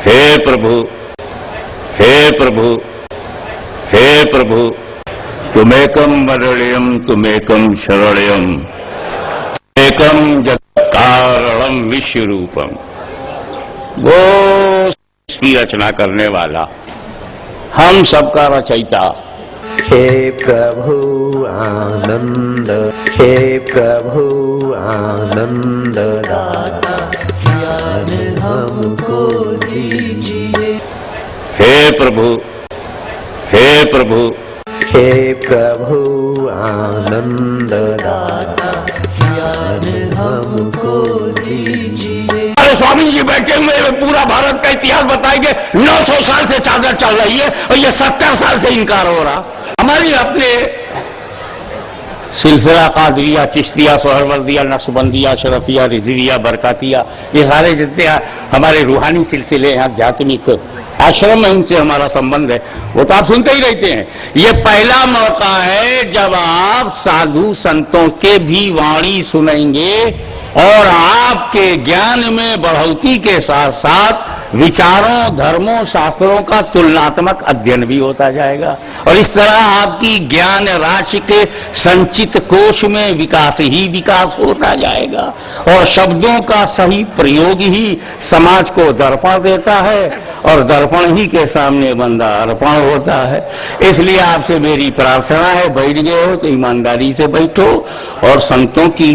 हे प्रभु, हे प्रभु, हे प्रभु, तुमेकम वरण्यम तुमेकम शरण्यम एकम जगत्कारणम विश्वरूपम। वो इसकी रचना करने वाला, हम सबका रचयिता। हे प्रभु आनंद, हे प्रभु आनंद दाता, ज्ञान हमको दीजिए। हे प्रभु, हे प्रभु, हे प्रभु आनंद दाता, ज्ञान हमको दीजिए। स्वामी जी बैठे हुए पूरा भारत का इतिहास बताएंगे। 900 साल से चादर चल रही है और ये 70 साल से इनकार हो रहा। हमारी अपने सिलसिला कादरिया, चिश्तिया, सोहरवर्दिया, नक्शबंदिया, शरफिया, रिजविया, बरकातिया, ये सारे जितने हमारे रूहानी सिलसिले हैं, आध्यात्मिक आश्रम है, इनसे हमारा संबंध है, वो तो आप सुनते ही रहते हैं। ये पहला मौका है जब आप साधु संतों के भी वाणी सुनेंगे और आपके ज्ञान में बढ़ोतरी के साथ साथ विचारों, धर्मों, शास्त्रों का तुलनात्मक अध्ययन भी होता जाएगा और इस तरह आपकी ज्ञान राशि के संचित कोश में विकास ही विकास होता जाएगा और शब्दों का सही प्रयोग ही समाज को दर्पण देता है और दर्पण ही के सामने बंदा अर्पण होता है। इसलिए आपसे मेरी प्रार्थना है, बैठ गए हो तो ईमानदारी से बैठो और संतों की